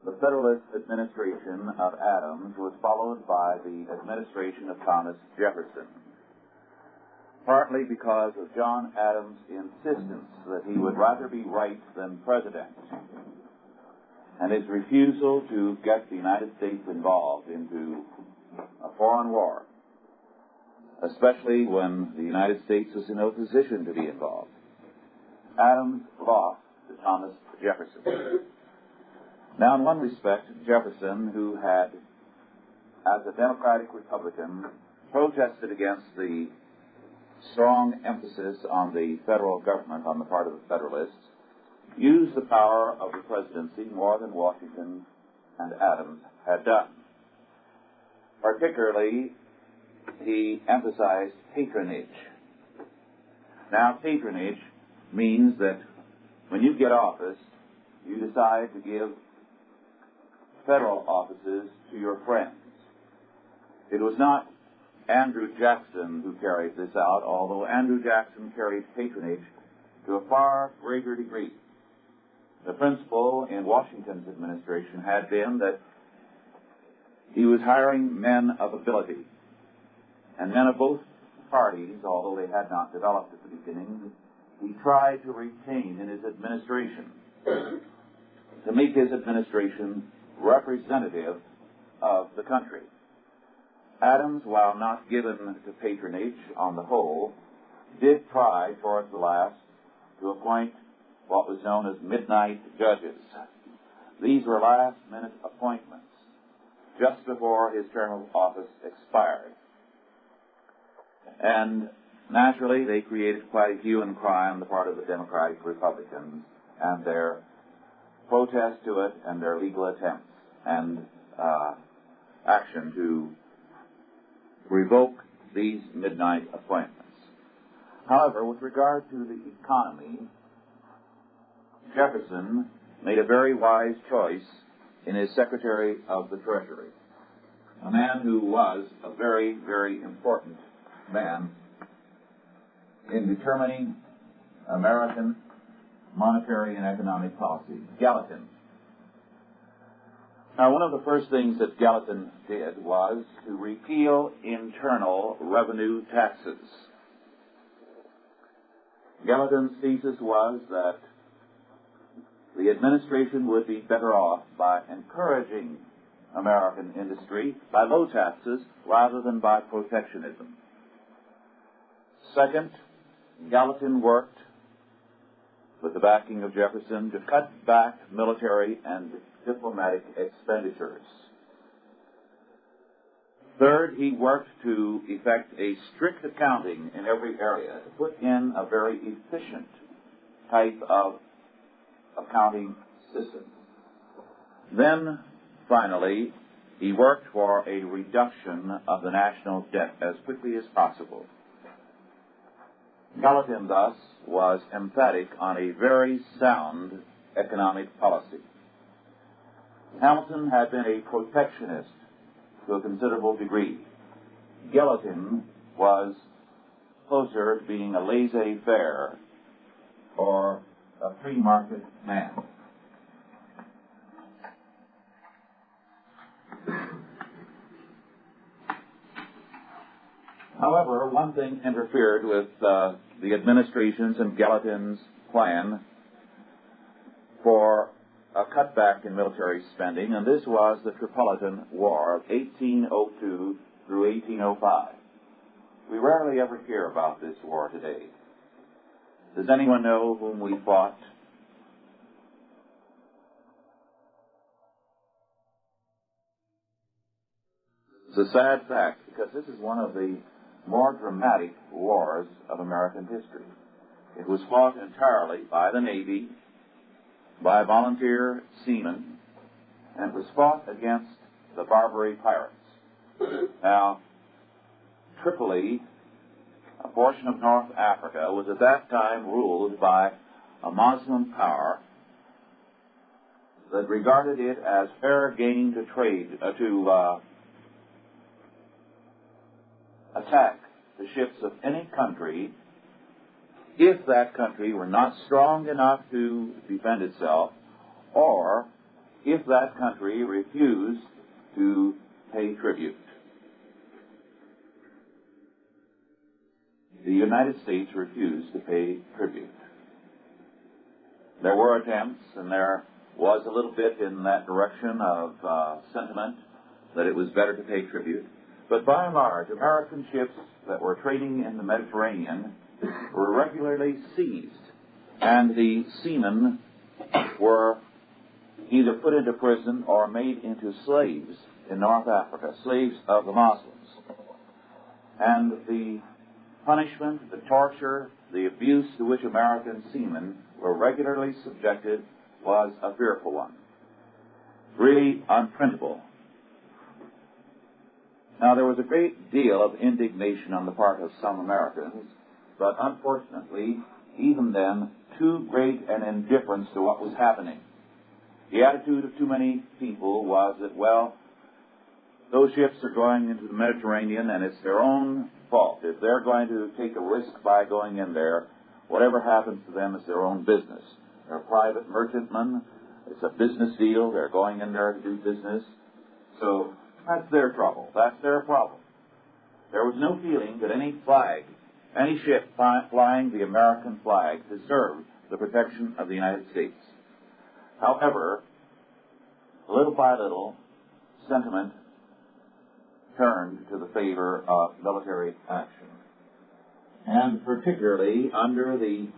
The Federalist administration of Adams was followed by the administration of Thomas Jefferson, partly because of John Adams' insistence that he would rather be right than president, and his refusal to get the United States involved into a foreign war, especially when the United States was in no position to be involved. Adams lost to Thomas Jefferson. Now, in one respect, Jefferson, who had, as a Democratic Republican, protested against the strong emphasis on the federal government on the part of the Federalists, used the power of the presidency more than Washington and Adams had done. Particularly, he emphasized patronage. Now, patronage means that when you get office, you decide to give federal offices to your friends. It was not Andrew Jackson who carried this out, although Andrew Jackson carried patronage to a far greater degree. The principle in Washington's administration had been that he was hiring men of ability, and men of both parties, although they had not developed at the beginning, he tried to retain in his administration, to make his administration representative of the country. Adams, while not given to patronage on the whole, did try towards the last to appoint what was known as midnight judges. These were last-minute appointments just before his term of office expired. And naturally, they created quite a hue and cry on the part of the Democratic Republicans and their protest to it and their legal attempts and action to revoke these midnight appointments. However, with regard to the economy, Jefferson made a very wise choice in his Secretary of the Treasury, a man who was a very, very important man in determining American monetary and economic policy, Gallatin. Now, one of the first things that Gallatin did was to repeal internal revenue taxes. Gallatin's thesis was that the administration would be better off by encouraging American industry by low taxes rather than by protectionism. Second, Gallatin worked with the backing of Jefferson to cut back military and diplomatic expenditures. Third, he worked to effect a strict accounting in every area, to put in a very efficient type of accounting system. Then, finally, he worked for a reduction of the national debt as quickly as possible. Gallatin, thus, was emphatic on a very sound economic policy. Hamilton had been a protectionist to a considerable degree. Gallatin was closer to being a laissez-faire or a free market man. However, one thing interfered with the administration's and Gallatin's plan for a cutback in military spending, and this was the Tripolitan War of 1802 through 1805. We rarely ever hear about this war today. Does anyone know whom we fought? It's a sad fact, because this is one of the more dramatic wars of American history. It was fought entirely by the Navy, by volunteer seamen, and it was fought against the Barbary pirates. Now, Tripoli, a portion of North Africa, was at that time ruled by a Muslim power that regarded it as fair game to trade, to attack the ships of any country if that country were not strong enough to defend itself, or if that country refused to pay tribute. The United States refused to pay tribute. There were attempts, and there was a little bit in that direction of sentiment that it was better to pay tribute. But by and large, American ships that were trading in the Mediterranean were regularly seized, and the seamen were either put into prison or made into slaves in North Africa, slaves of the Muslims. And the punishment, the torture, the abuse to which American seamen were regularly subjected was a fearful one, really unprintable. Now, there was a great deal of indignation on the part of some Americans, but unfortunately, even then, too great an indifference to what was happening. The attitude of too many people was that, well, those ships are going into the Mediterranean and it's their own fault. If they're going to take a risk by going in there, whatever happens to them is their own business. They're private merchantmen. It's a business deal. They're going in there to do business. So that's their trouble. That's their problem. There was no feeling that any flag, any ship flying the American flag deserved the protection of the United States. However, little by little, sentiment turned to the favor of military action. And particularly under the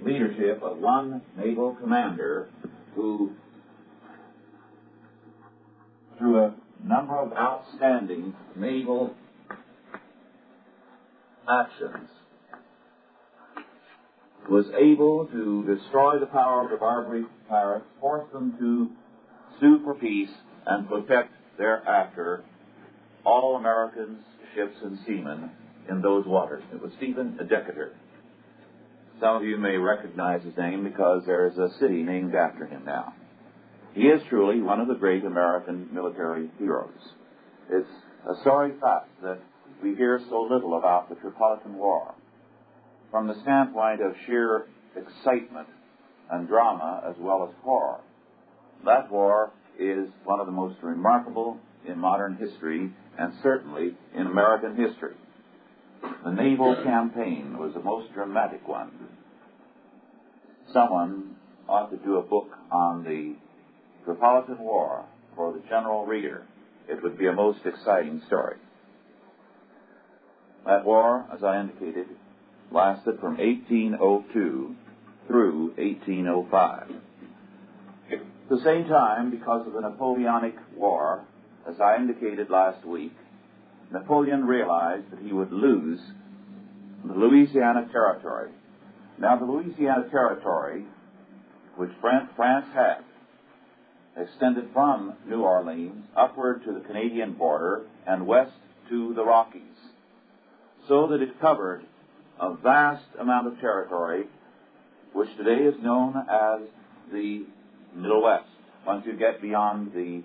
leadership of one naval commander who, through a number of outstanding naval actions, was able to destroy the power of the Barbary pirates, force them to sue for peace, and protect thereafter all American ships and seamen in those waters. It was Stephen Decatur. Some of you may recognize his name because there is a city named after him now. He is truly one of the great American military heroes. It's a sorry fact that we hear so little about the Tripolitan War from the standpoint of sheer excitement and drama as well as horror. That war is one of the most remarkable in modern history and certainly in American history. The naval campaign was the most dramatic one. Someone ought to do a book on the Tripolitan War for the general reader. It would be a most exciting story. That war, as I indicated, lasted from 1802 through 1805. At the same time, because of the Napoleonic War, as I indicated last week, Napoleon realized that he would lose the Louisiana Territory. Now, the Louisiana Territory, which France had, extended from New Orleans upward to the Canadian border and west to the Rockies, so that it covered a vast amount of territory, which today is known as the Middle West. Once you get beyond the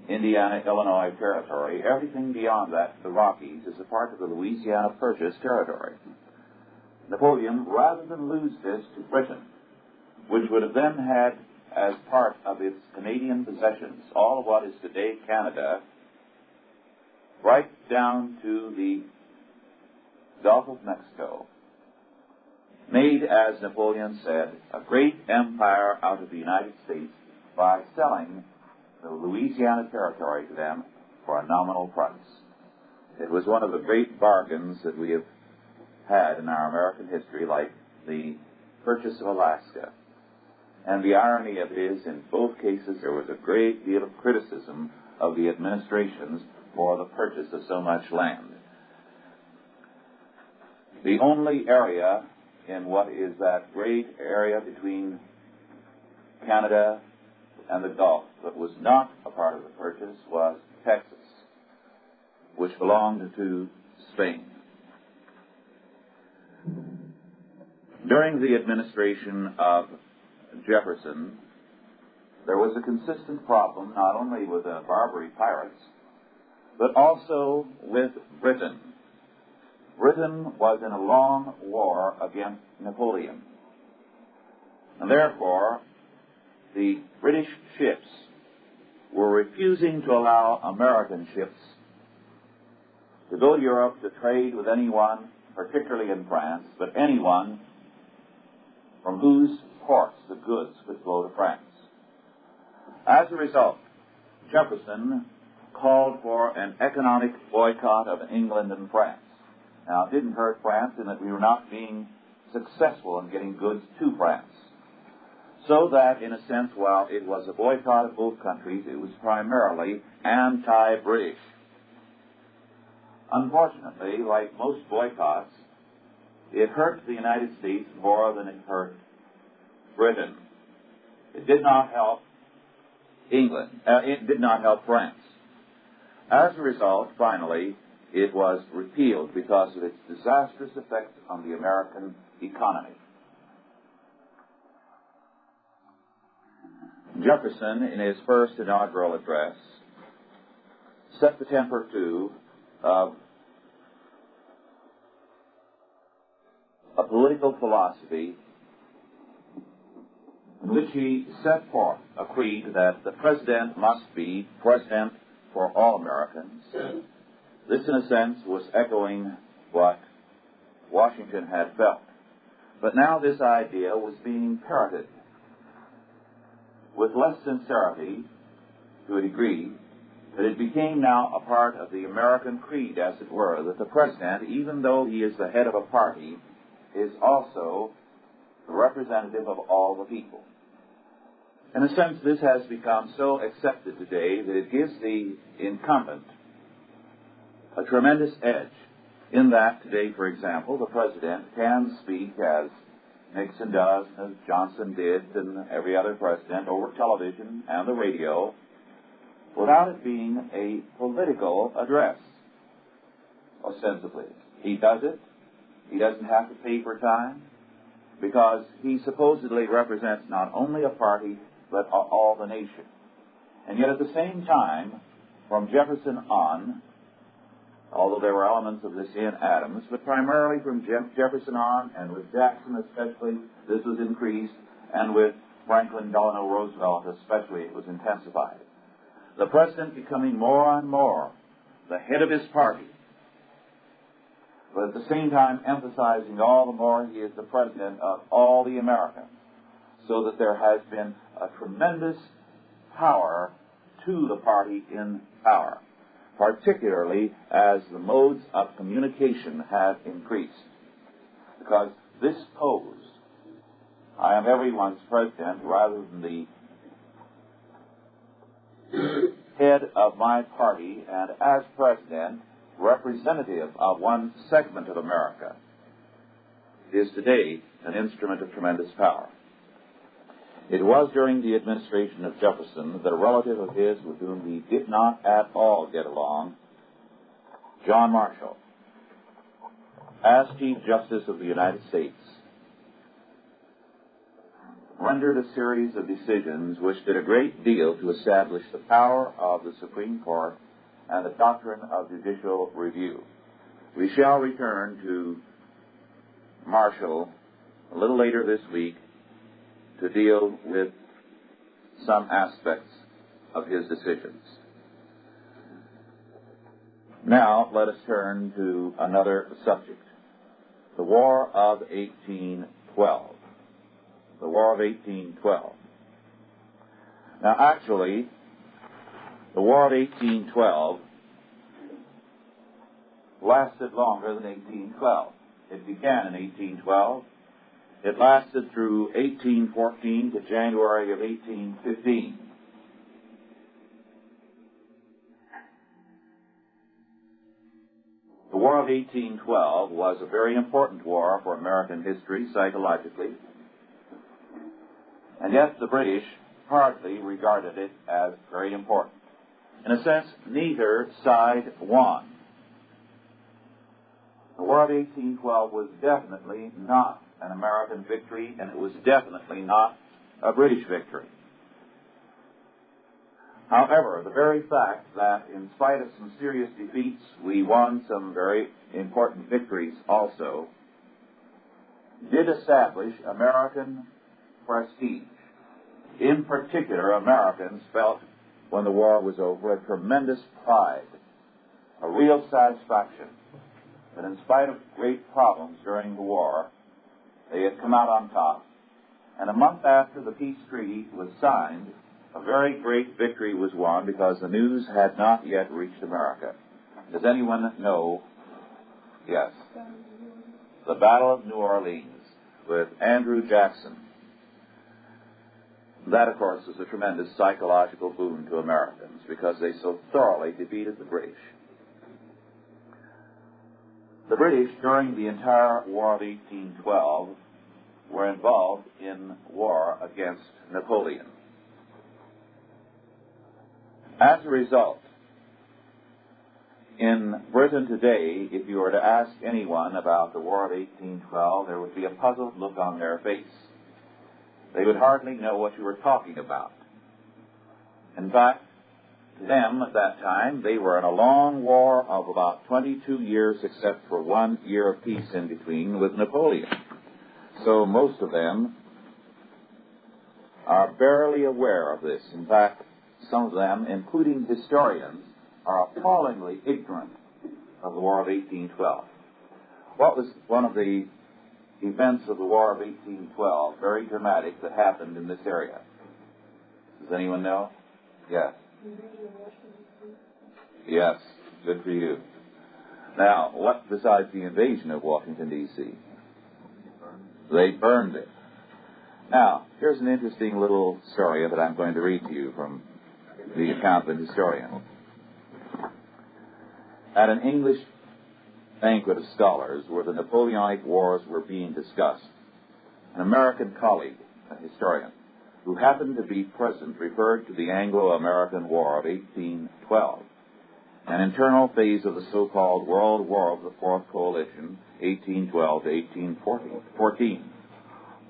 Indiana-Illinois territory, everything beyond that, the Rockies, is a part of the Louisiana Purchase territory. Napoleon, rather than lose this to Britain, which would have then had as part of its Canadian possessions all of what is today Canada, right down to the Gulf of Mexico, made, as Napoleon said, a great empire out of the United States by selling the Louisiana Territory to them for a nominal price. It was one of the great bargains that we have had in our American history, like the purchase of Alaska. And the irony of it is, in both cases, there was a great deal of criticism of the administrations for the purchase of so much land. The only area in what is that great area between Canada and the Gulf that was not a part of the purchase was Texas, which belonged to Spain. During the administration of Jefferson, there was a consistent problem not only with the Barbary pirates, but also with Britain. Britain was in a long war against Napoleon. And therefore, the British ships were refusing to allow American ships to go to Europe to trade with anyone, particularly in France, but anyone from whose ports the goods could flow to France. As a result, Jefferson called for an economic boycott of England and France. Now, it didn't hurt France in that we were not being successful in getting goods to France. So that, in a sense, while it was a boycott of both countries, it was primarily anti-British. Unfortunately, like most boycotts, it hurt the United States more than it hurt Britain. It did not help England. It did not help France. As a result, finally, it was repealed because of its disastrous effect on the American economy. Jefferson, in his first inaugural address, set the temper, too, of a political philosophy in which he set forth a creed that the president must be president for all Americans. This, in a sense, was echoing what Washington had felt. But now this idea was being parroted with less sincerity, to a degree, that it became now a part of the American creed, as it were, that the president, even though he is the head of a party, is also the representative of all the people. In a sense, this has become so accepted today that it gives the incumbent a tremendous edge, in that today, for example, the president can speak as Nixon does, as Johnson did, and every other president, over television and the radio, without it being a political address, ostensibly. He does it. He doesn't have to pay for time, because he supposedly represents not only a party, but all the nation. And yet at the same time, from Jefferson on, although there were elements of this in Adams, but primarily from Jefferson on, and with Jackson especially, this was increased, and with Franklin Delano Roosevelt especially, it was intensified. The president becoming more and more the head of his party, but at the same time emphasizing all the more he is the president of all the Americans, so that there has been a tremendous power to the party in power, particularly as the modes of communication have increased. Because this pose, I am everyone's president, rather than the head of my party, and as president, representative of one segment of America, is today an instrument of tremendous power. It was during the administration of Jefferson that a relative of his with whom he did not at all get along, John Marshall, as Chief Justice of the United States, rendered a series of decisions which did a great deal to establish the power of the Supreme Court and the doctrine of judicial review. We shall return to Marshall a little later this week to deal with some aspects of his decisions. Now, let us turn to another subject, the War of 1812. The War of 1812. Now, actually, the War of 1812 lasted longer than 1812. It began in 1812. It lasted through 1814 to January of 1815. The War of 1812 was a very important war for American history, psychologically, and yet the British hardly regarded it as very important. In a sense, neither side won. The War of 1812 was definitely not an American victory, and it was definitely not a British victory. However, the very fact that in spite of some serious defeats, we won some very important victories also, did establish American prestige In particular, Americans felt, when the war was over, a tremendous pride, a real satisfaction that in spite of great problems during the war, they had come out on top. And a month after the peace treaty was signed, a very great victory was won because the news had not yet reached America. Does anyone know? Yes. The Battle of New Orleans with Andrew Jackson. That, of course, was a tremendous psychological boon to Americans because they so thoroughly defeated the British. The British, during the entire War of 1812, were involved in war against Napoleon. As a result, in Britain today, if you were to ask anyone about the War of 1812, there would be a puzzled look on their face. They would hardly know what you were talking about. In fact, to them at that time, they were in a long war of about 22 years, except for 1 year of peace in between with Napoleon. So most of them are barely aware of this. In fact, some of them, including historians, are appallingly ignorant of the War of 1812. What was one of the events of the War of 1812, very dramatic, that happened in this area? Does anyone know? Yes. Yes, good for you. Now, what besides the invasion of Washington, D.C.? They burned it. Now, here's an interesting little story that I'm going to read to you from the account of an historian. At an English banquet of scholars where the Napoleonic Wars were being discussed, an American colleague, a historian, who happened to be present, referred to the Anglo-American War of 1812, an internal phase of the so-called World War of the Fourth Coalition, 1812 to 1814.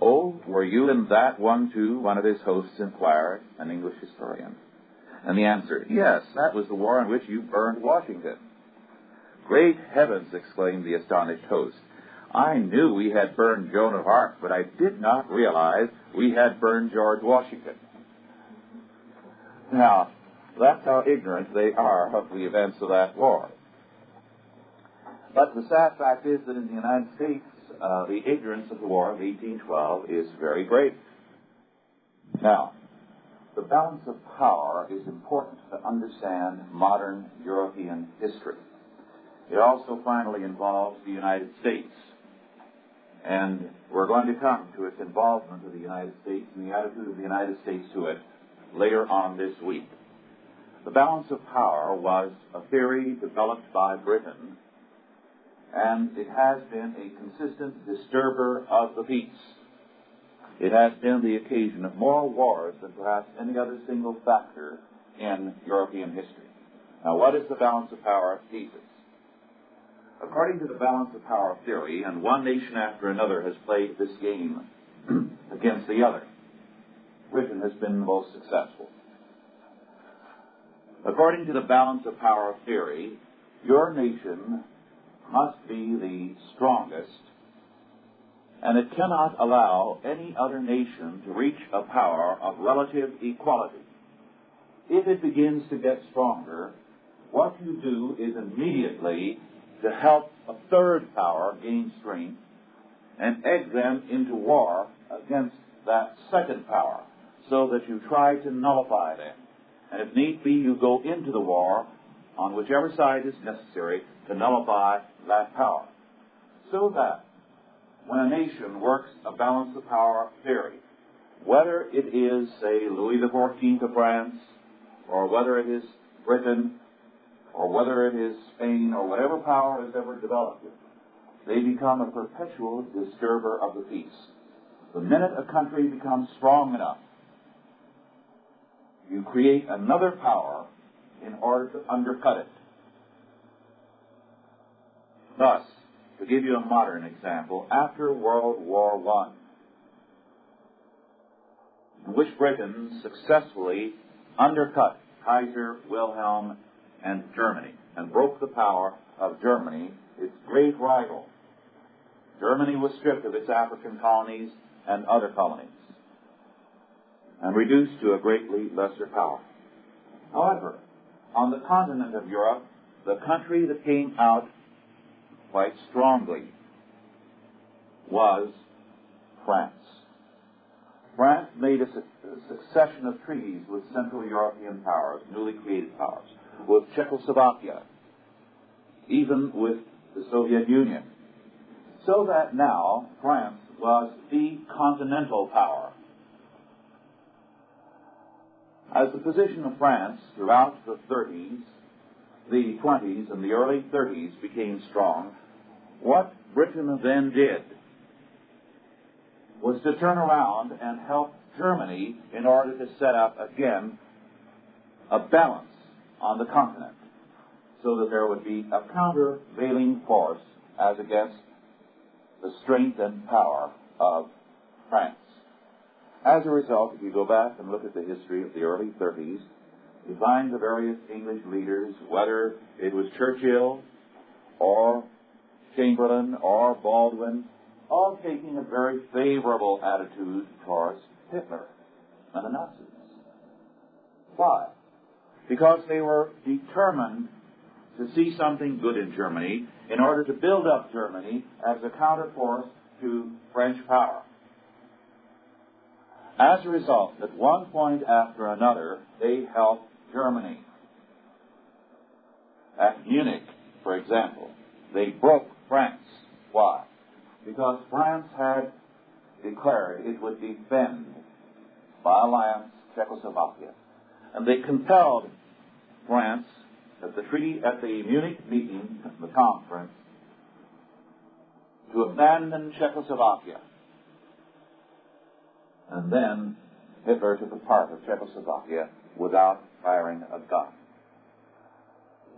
"Oh, were you in that one too?" one of his hosts inquired, an English historian. And the answer, "Yes, that was the war in which you burned Washington." "Great heavens!" exclaimed the astonished host. "I knew we had burned Joan of Arc, but I did not realize we had burned George Washington." Now, that's how ignorant they are of the events of that war. But the sad fact is that in the United States, the ignorance of the War of 1812 is very great. Now, the balance of power is important to understand modern European history. It also finally involves the United States. And we're going to come to its involvement of the United States and the attitude of the United States to it later on this week. The balance of power was a theory developed by Britain, and it has been a consistent disturber of the peace. It has been the occasion of more wars than perhaps any other single factor in European history. Now, what is the balance of power thesis? According to the balance of power theory, and one nation after another has played this game against the other, Britain has been the most successful. According to the balance of power theory, your nation must be the strongest, and it cannot allow any other nation to reach a power of relative equality. If it begins to get stronger, what you do is immediately to help a third power gain strength and egg them into war against that second power, so that you try to nullify them. And if need be, you go into the war on whichever side is necessary to nullify that power. So that when a nation works a balance of power theory, whether it is, say, Louis XIV of France, or whether it is Britain, or whether it is Spain, or whatever power has ever developed it, they become a perpetual disturber of the peace. The minute a country becomes strong enough, you create another power in order to undercut it. Thus, to give you a modern example, after World War I, in which Britain successfully undercut Kaiser Wilhelm and Germany, and broke the power of Germany, its great rival. Germany was stripped of its African colonies and other colonies. and reduced to a greatly lesser power. However, on the continent of Europe, the country that came out quite strongly was France. France made a succession of treaties with Central European powers, newly created powers, with Czechoslovakia, even with the Soviet Union, so that now France was the continental power. As the position of France throughout the 30s, the 20s, and the early 30s became strong, what Britain then did was to turn around and help Germany in order to set up again a balance on the continent, so that there would be a countervailing force as against the strength and power of France. As a result, if you go back and look at the history of the early 30s, you find the various English leaders, whether it was Churchill or Chamberlain or Baldwin, all taking a very favorable attitude towards Hitler and the Nazis. Why? Because they were determined to see something good in Germany in order to build up Germany as a counterforce to French power. As a result, at one point after another, they helped Germany. At Munich, for example, they broke France. Why? Because France had declared it would defend, by alliance, Czechoslovakia. And they compelled France at the Munich meeting, the conference, to abandon Czechoslovakia. And then Hitler took a part of Czechoslovakia without firing a gun.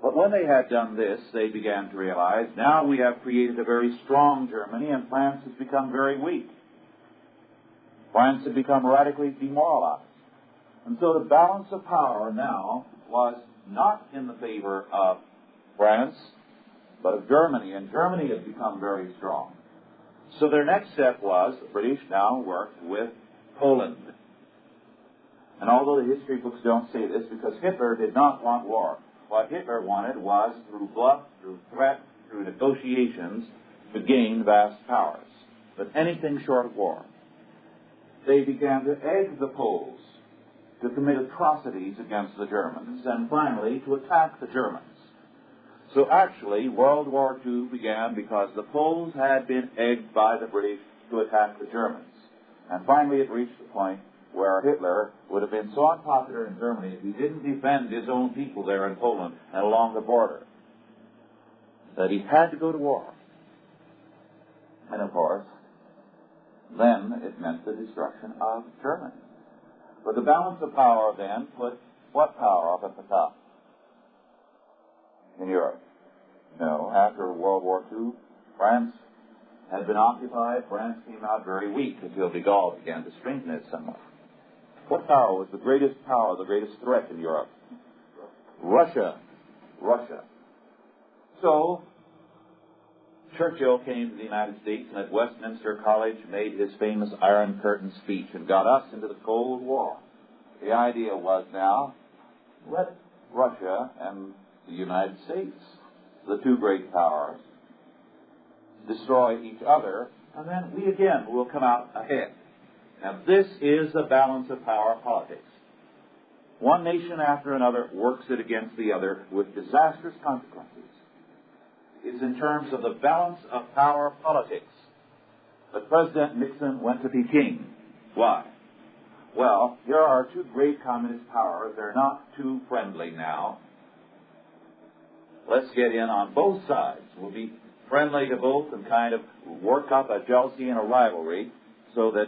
But when they had done this, they began to realize, now we have created a very strong Germany, and France has become very weak. France had become radically demoralized. And so the balance of power now was not in the favor of France, but of Germany, and Germany had become very strong. So their next step was, the British now worked with Poland. And although the history books don't say this, because Hitler did not want war, what Hitler wanted was, through bluff, through threat, through negotiations, to gain vast powers. But anything short of war. They began to egg the Poles to commit atrocities against the Germans, and finally to attack the Germans. So actually, World War II began because the Poles had been egged by the British to attack the Germans. And finally it reached the point where Hitler would have been so unpopular in Germany if he didn't defend his own people there in Poland and along the border, that he had to go to war. And of course, then it meant the destruction of Germany. But the balance of power then put what power up at the top in Europe? No, after World War II, France had been occupied. France came out very weak until de Gaulle began to strengthen it somewhat. What power was the greatest power, the greatest threat in Europe? Russia. So, Churchill came to the United States and at Westminster College made his famous Iron Curtain speech and got us into the Cold War. The idea was now, let Russia and the United States, the two great powers, destroy each other, and then we again will come out ahead. Now this is the balance of power politics. One nation after another works it against the other with disastrous consequences. It's in terms of the balance of power politics that President Nixon went to Peking. Why? Well, here are two great communist powers. They're not too friendly now. Let's get in on both sides. We'll be friendly to both and kind of work up a jealousy and a rivalry so that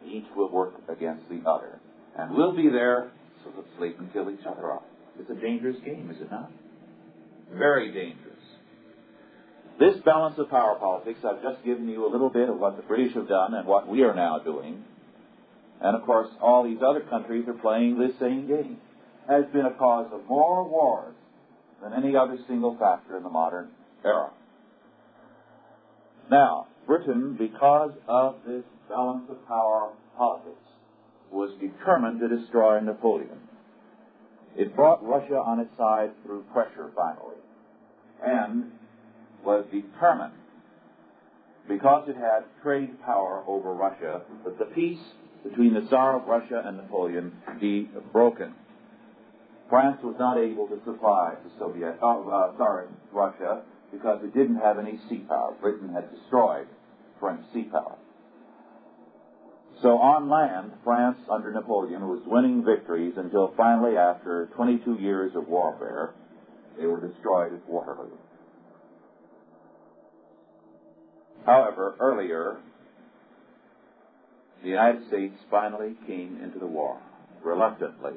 each will work against the other. And we'll be there so that sleep and kill each other off. It's a dangerous game, is it not? Very dangerous. This balance of power politics, I've just given you a little bit of what the British have done and what we are now doing. And of course, all these other countries are playing this same game. Has been a cause of more wars than any other single factor in the modern era. Now, Britain, because of this balance of power politics, was determined to destroy Napoleon. It brought Russia on its side through pressure finally, and was determined, because it had trade power over Russia, that the peace between the Tsar of Russia and Napoleon be broken. France was not able to supply Russia because it didn't have any sea power. Britain had destroyed French sea power. So on land, France under Napoleon was winning victories until finally, after 22 years of warfare, they were destroyed at Waterloo. However, earlier, the United States finally came into the war, reluctantly,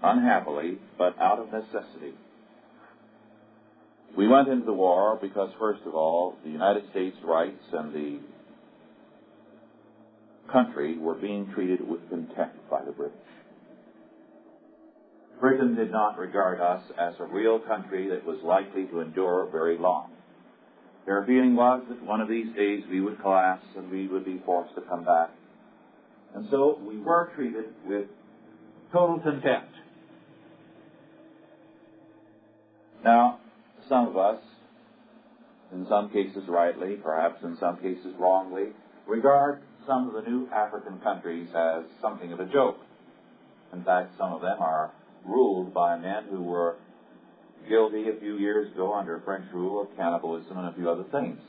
unhappily, but out of necessity. We went into the war because, first of all, the United States rights and the country were being treated with contempt by the British. Britain did not regard us as a real country that was likely to endure very long. Their feeling was that one of these days we would collapse and we would be forced to come back. And so we were treated with total contempt. Now, some of us, in some cases rightly, perhaps in some cases wrongly, regard some of the new African countries as something of a joke. In fact, some of them are ruled by men who were guilty a few years ago under French rule of cannibalism and a few other things.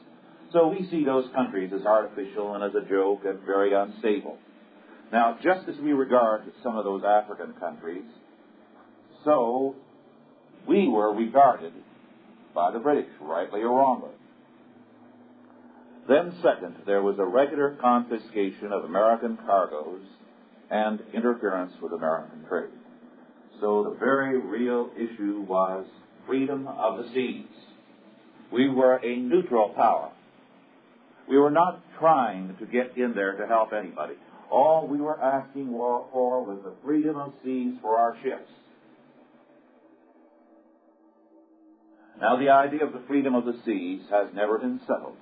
So we see those countries as artificial and as a joke and very unstable. Now, just as we regard some of those African countries, so we were regarded by the British, rightly or wrongly. Then, second, there was a regular confiscation of American cargoes and interference with American trade. So the very real issue was freedom of the seas. We were a neutral power. We were not trying to get in there to help anybody. All we were asking for was the freedom of seas for our ships. Now, the idea of the freedom of the seas has never been settled.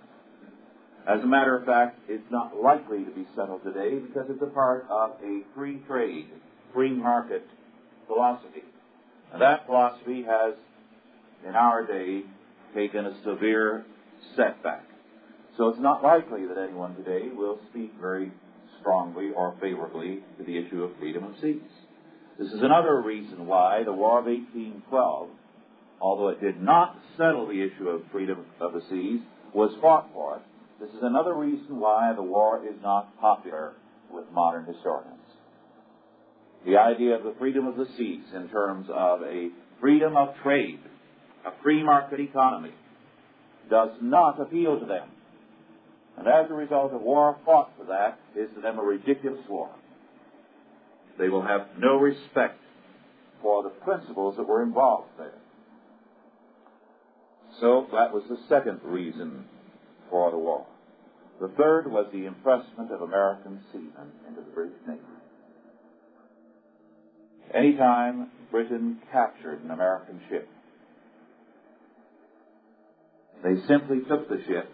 As a matter of fact, it's not likely to be settled today because it's a part of a free trade, free market philosophy. And that philosophy has, in our day, taken a severe setback. So it's not likely that anyone today will speak very strongly or favorably to the issue of freedom of seas. This is another reason why the War of 1812, although it did not settle the issue of freedom of the seas, was fought for it. This is another reason why the war is not popular with modern historians. The idea of the freedom of the seas in terms of a freedom of trade, a free market economy, does not appeal to them. And as a result, a war fought for that is to them a ridiculous war. They will have no respect for the principles that were involved there. So that was the second reason for the war. The third was the impressment of American seamen into the British Navy. Anytime Britain captured an American ship, they simply took the ship,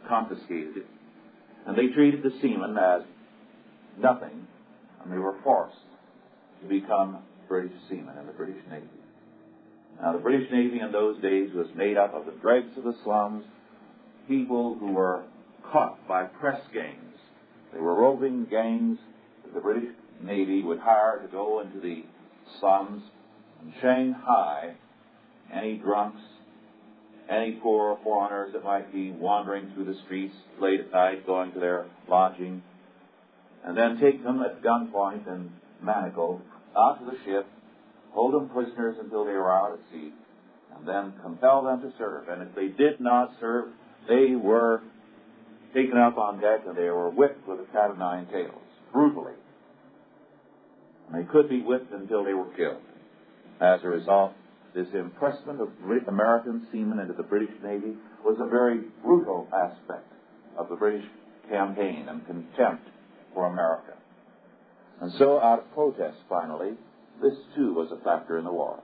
confiscated it, and they treated the seamen as nothing, and they were forced to become British seamen in the British Navy. Now, the British Navy in those days was made up of the dregs of the slums, people who were caught by press gangs. They were roving gangs that the British Navy would hire to go into the slums and Shanghai any drunks, any poor foreigners that might be wandering through the streets late at night, going to their lodging, and then take them at gunpoint and manacled out to the ship, hold them prisoners until they were out at sea, and then compel them to serve. And if they did not serve, they were taken up on deck and they were whipped with a cat of nine tails, brutally. And they could be whipped until they were killed. As a result, this impressment of American seamen into the British Navy was a very brutal aspect of the British campaign and contempt for America. And so, out of protest, finally, this too was a factor in the war.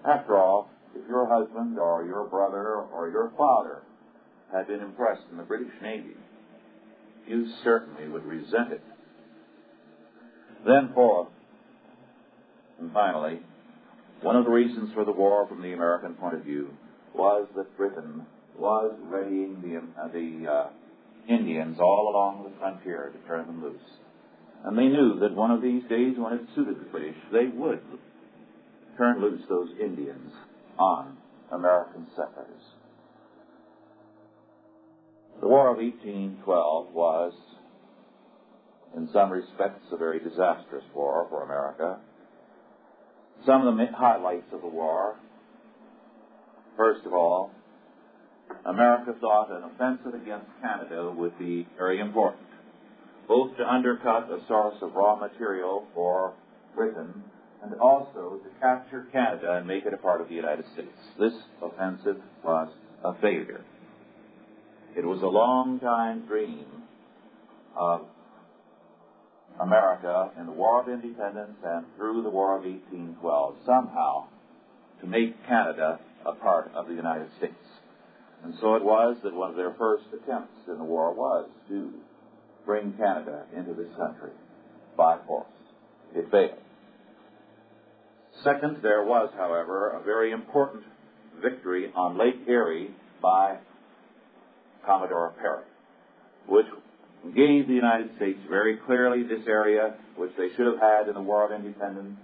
After all, if your husband or your brother or your father had been impressed in the British Navy, you certainly would resent it. Then fourth, and finally, one of the reasons for the war from the American point of view was that Britain was readying the Indians all along the frontier to turn them loose. And they knew that one of these days, when it suited the British, they would turn loose those Indians on American settlers. The War of 1812 was, in some respects, a very disastrous war for America. Some of the highlights of the war: first of all, America thought an offensive against Canada would be very important, both to undercut a source of raw material for Britain and also to capture Canada and make it a part of the United States. This offensive was a failure. It was a long-time dream of America in the War of Independence and through the War of 1812, somehow to make Canada a part of the United States. And so it was that one of their first attempts in the war was to bring Canada into this country by force. It failed. Second, there was, however, a very important victory on Lake Erie by Commodore Perry, which gave the United States very clearly this area which they should have had in the War of Independence,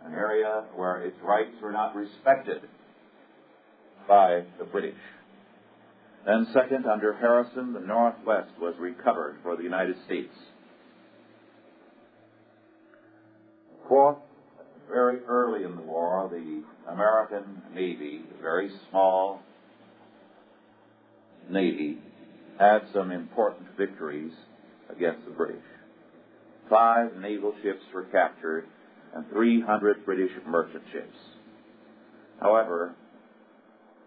an area where its rights were not respected by the British. Then second, under Harrison, the Northwest was recovered for the United States. Fourth, very early in the war, the American Navy, a very small Navy, had some important victories against the British. 5 naval ships were captured and 300 British merchant ships. However,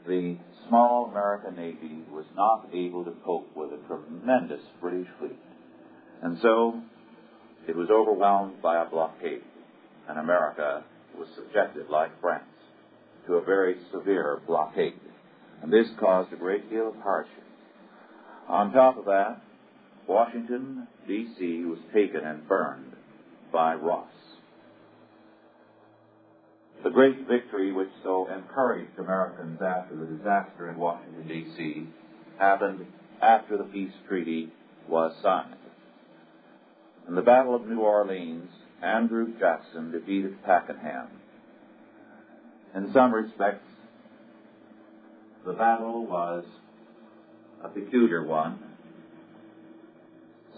the small American Navy was not able to cope with a tremendous British fleet. And so it was overwhelmed by a blockade, and America was subjected, like France, to a very severe blockade. And this caused a great deal of hardship. On top of that, Washington, D.C. was taken and burned by Ross. The great victory which so encouraged Americans after the disaster in Washington, D.C., happened after the peace treaty was signed. In the Battle of New Orleans, Andrew Jackson defeated Pakenham. In some respects, the battle was a peculiar one.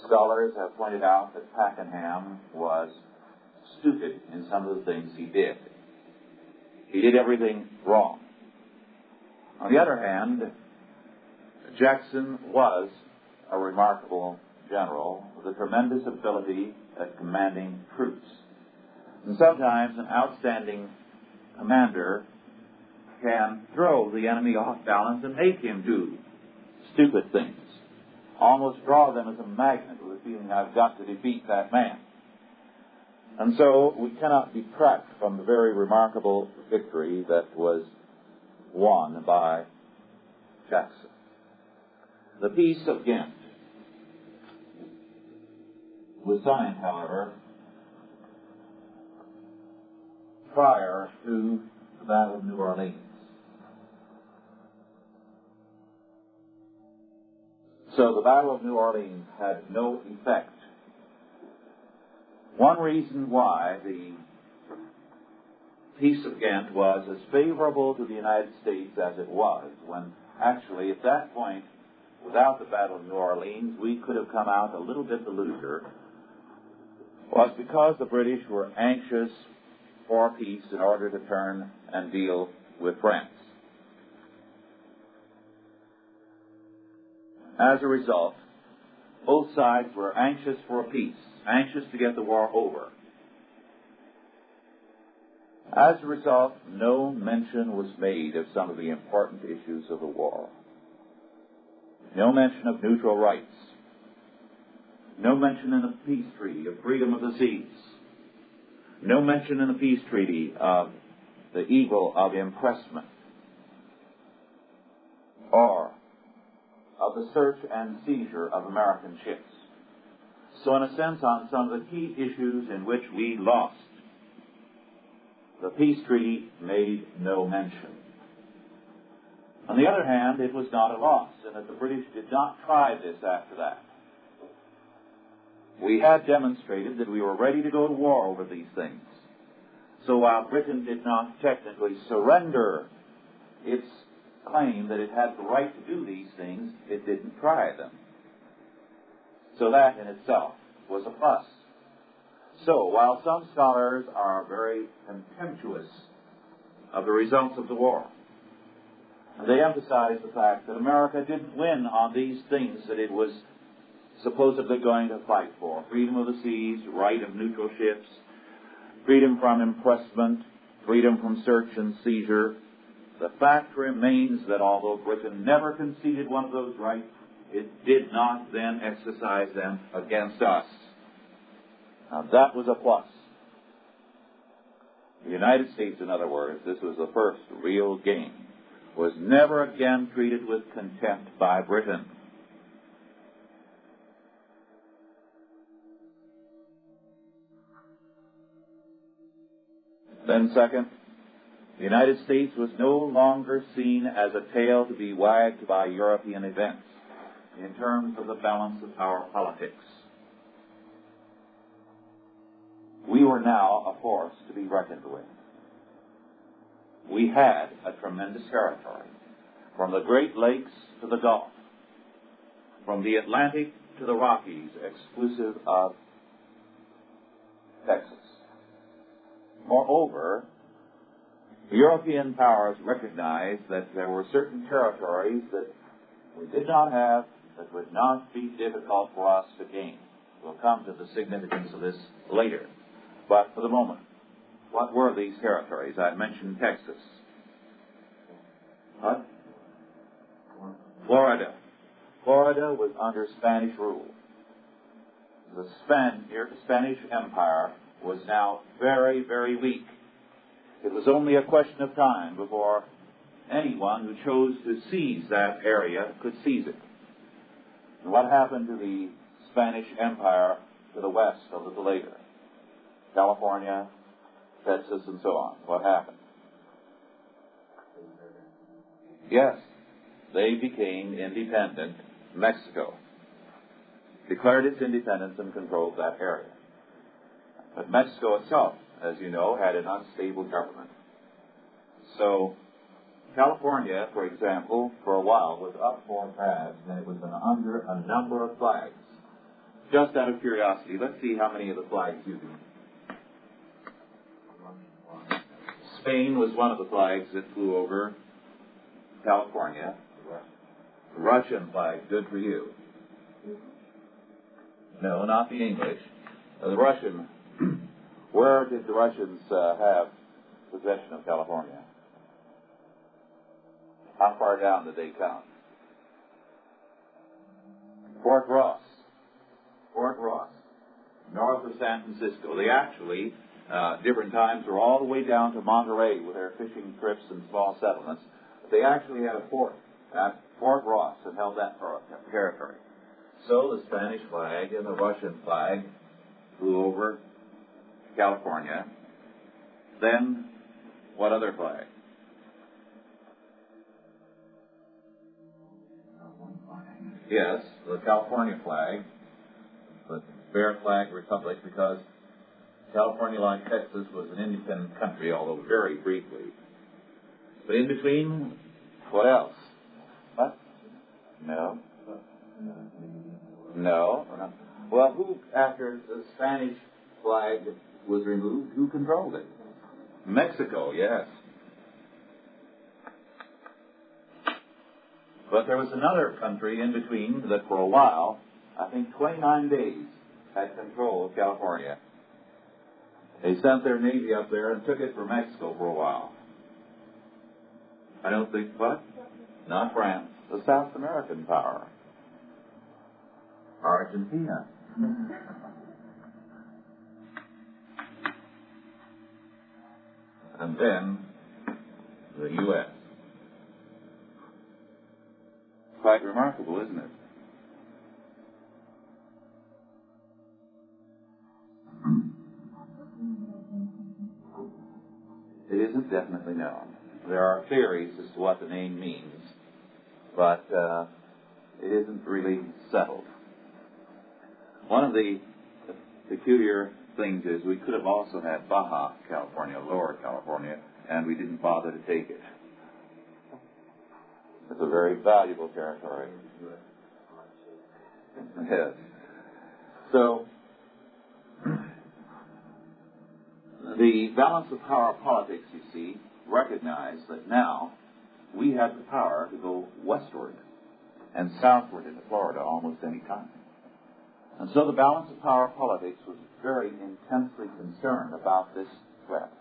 Scholars have pointed out that Pakenham was stupid in some of the things he did. He did everything wrong. On the other hand, Jackson was a remarkable general with a tremendous ability at commanding troops. And sometimes an outstanding commander can throw the enemy off balance and make him do stupid things, almost draw them as a magnet with a feeling, I've got to defeat that man. And so we cannot detract from the very remarkable victory that was won by Jackson. The Peace of Ghent was signed, however, prior to the Battle of New Orleans. So the Battle of New Orleans had no effect. One reason why the Peace of Ghent was as favorable to the United States as it was, when actually at that point, without the Battle of New Orleans, we could have come out a little bit the loser, was because the British were anxious for peace in order to turn and deal with France. As a result, both sides were anxious for peace, anxious to get the war over. As a result, no mention was made of some of the important issues of the war. No mention of neutral rights. No mention in the peace treaty of freedom of the seas. No mention in the peace treaty of the evil of impressment or of the search and seizure of American ships. So in a sense, on some of the key issues in which we lost, the peace treaty made no mention. On the other hand, it was not a loss, and that the British did not try this after that. We had demonstrated that we were ready to go to war over these things. So while Britain did not technically surrender its claim that it had the right to do these things, it didn't try them. So that in itself was a plus. So while some scholars are very contemptuous of the results of the war, they emphasize the fact that America didn't win on these things that it was supposedly going to fight for: freedom of the seas, right of neutral ships, freedom from impressment, freedom from search and seizure. The fact remains that although Britain never conceded one of those rights, it did not then exercise them against us. Now that was a plus. The United States, in other words, this was the first real gain, was never again treated with contempt by Britain. Then second, the United States was no longer seen as a tail to be wagged by European events in terms of the balance of power politics. We were now a force to be reckoned with. We had a tremendous territory, from the Great Lakes to the Gulf, from the Atlantic to the Rockies, exclusive of Texas. Moreover, the European powers recognized that there were certain territories that we did not have that would not be difficult for us to gain. We'll come to the significance of this later. But for the moment, what were these territories? I mentioned Texas. What? Florida. Florida was under Spanish rule. The Spanish Empire was now very, very weak. It was only a question of time before anyone who chose to seize that area could seize it. And what happened to the Spanish Empire to the west a little later? California, Texas, and so on. What happened? Yes, they became independent. Mexico declared its independence and controlled that area. But Mexico itself, as you know, had an unstable government. So California, for example, for a while was up for grabs, and it was under a number of flags. Just out of curiosity, let's see how many of the flags you can. Spain was one of the flags that flew over California. The Russian flag, good for you. No, not the English. The Russian. Where did the Russians have possession of California? How far down did they count? Fort Ross. Fort Ross, north of San Francisco. They actually, different times, were all the way down to Monterey with their fishing trips and small settlements. But they actually had a fort at Fort Ross and held that territory. So the Spanish flag and the Russian flag flew over California. Then, what other flag? Yes, the California flag, the Bear Flag Republic, because California, like Texas, was an independent country, although very briefly. But in between, what else? What? No. No. Well, who, after the Spanish flag was removed, who controlled it? Mexico, yes. But there was another country in between that for a while, I think 29 days, had control of California. They sent their navy up there and took it for Mexico for a while. I don't think, what? Not France. The South American power. Argentina. And then the U.S. Quite remarkable, isn't it? It isn't definitely known. There are theories as to what the name means, but it isn't really settled. One of the peculiar things is we could have also had Baja California, Lower California, and we didn't bother to take it. It's a very valuable territory. Yes. So, the balance of power politics, you see, recognize that now we have the power to go westward and southward into Florida almost any time. And so the balance of power politics was very intensely concerned about this threat,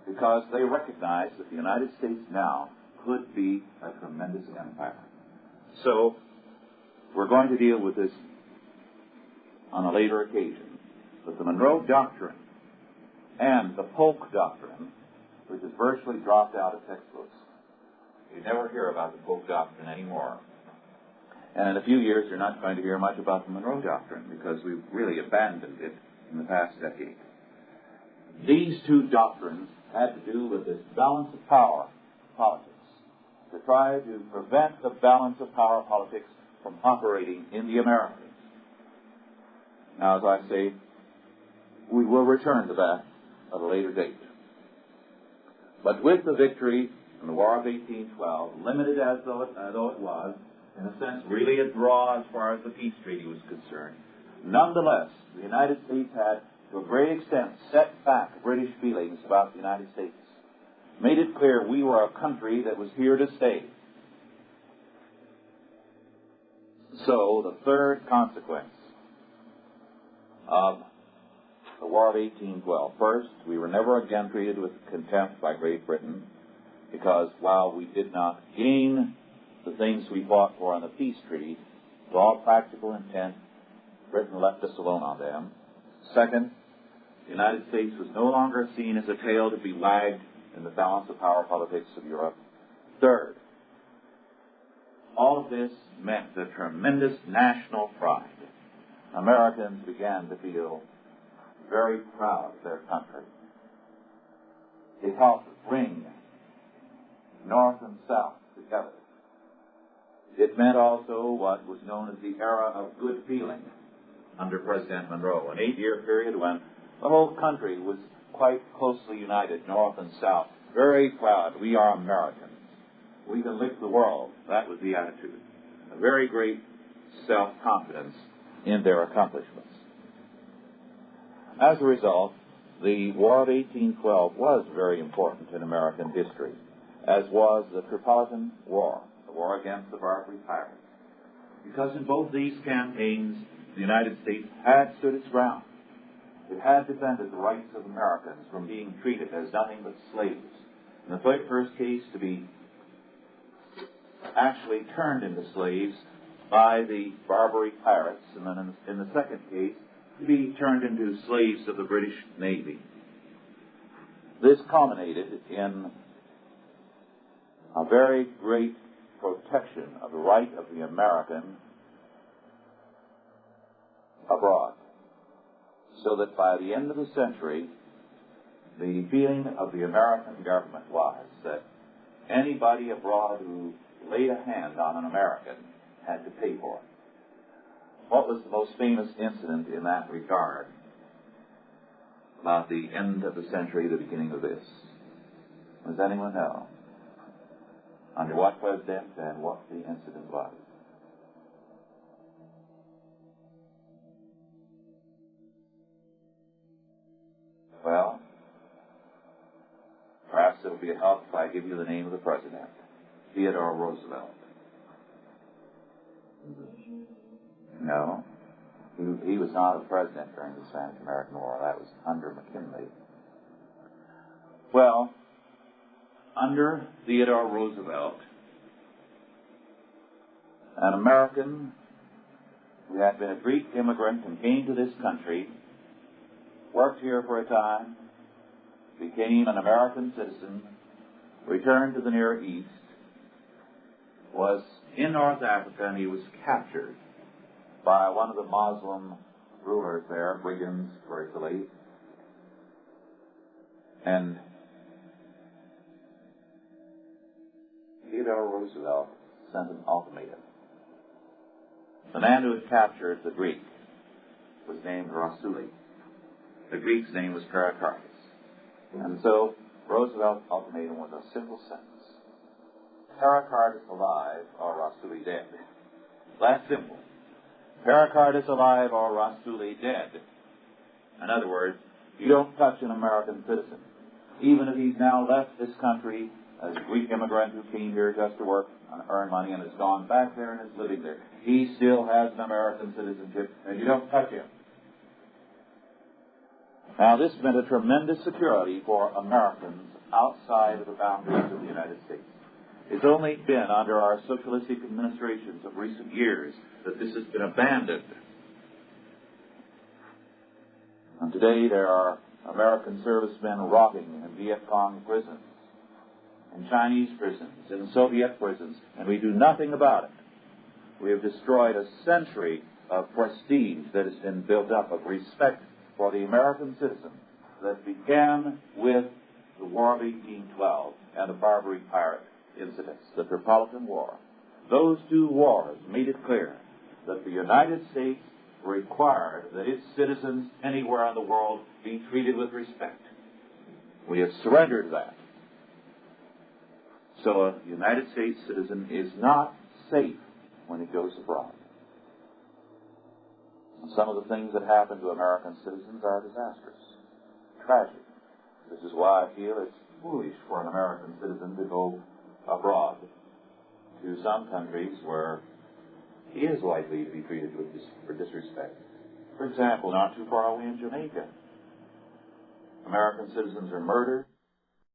because they recognized that the United States now could be a tremendous empire. So we're going to deal with this on a later occasion. But the Monroe Doctrine and the Polk Doctrine, which is virtually dropped out of textbooks. You never hear about the Polk Doctrine anymore. And in a few years, you're not going to hear much about the Monroe Doctrine, because we've really abandoned it in the past decade. These two doctrines had to do with this balance of power politics, to try to prevent the balance of power politics from operating in the Americas. Now, as I say, we will return to that at a later date. But with the victory in the War of 1812, limited as though it was, in a sense really a draw as far as the peace treaty was concerned, nonetheless, the United States had, to a great extent, set back British feelings about the United States, made it clear we were a country that was here to stay. So, the third consequence of the War of 1812. First, we were never again treated with contempt by Great Britain, because while we did not gain the things we fought for in the peace treaty, to all practical intent, Britain left us alone on them. Second, the United States was no longer seen as a tail to be wagged in the balance of power politics of Europe. Third, all of this meant a tremendous national pride. Americans began to feel very proud of their country. It helped bring North and South together. It meant also what was known as the era of good feeling under President Monroe, an 8-year period when the whole country was quite closely united, North and South, very proud. We are Americans. We can lift the world. That was the attitude. A very great self-confidence in their accomplishments. As a result, the War of 1812 was very important in American history, as was the Tripolitan War, the war against the Barbary pirates. Because in both these campaigns, the United States had stood its ground. It had defended the rights of Americans from being treated as nothing but slaves. In the first case, to be actually turned into slaves by the Barbary pirates, and then in the second case, to be turned into slaves of the British Navy. This culminated in a very great protection of the right of the American abroad, so that by the end of the century, the feeling of the American government was that anybody abroad who laid a hand on an American had to pay for it. What was the most famous incident in that regard about the end of the century, the beginning of this? Does anyone know? Under what president and what the incident was? Well, perhaps it will be a help if I give you the name of the president. Theodore Roosevelt. No. He was not a president during the Spanish-American War. That was under McKinley. Well, under Theodore Roosevelt, an American who had been a Greek immigrant and came to this country, worked here for a time, became an American citizen, returned to the Near East, was in North Africa, and he was captured by one of the Muslim rulers there, brigands virtually, and Theodore Roosevelt sent an ultimatum. The man who had captured the Greek was named Rushdoony. The Greek's name was Pericles. And so Roosevelt's ultimatum was a simple sentence. Pericles alive or Rushdoony dead. That's simple. Pericles alive or Rushdoony dead. In other words, you don't touch an American citizen. Even if he's now left this country as a Greek immigrant who came here just to work and earn money and has gone back there and is living there, he still has an American citizenship, and you don't touch him. Now, this meant a tremendous security for Americans outside of the boundaries of the United States. It's only been under our socialistic administrations of recent years that this has been abandoned. And today there are American servicemen rotting in Viet Cong prisons, in Chinese prisons, in Soviet prisons, and we do nothing about it. We have destroyed a century of prestige that has been built up, of respect for the American citizen, that began with the War of 1812 and the Barbary pirate incidents, the Tripolitan War. Those two wars made it clear that the United States required that its citizens anywhere in the world be treated with respect. We have surrendered that. So a United States citizen is not safe when he goes abroad. And some of the things that happen to American citizens are disastrous, tragic. This is why I feel it's foolish for an American citizen to go abroad to some countries where he is likely to be treated with disrespect. For example, not too far away in Jamaica, American citizens are murdered,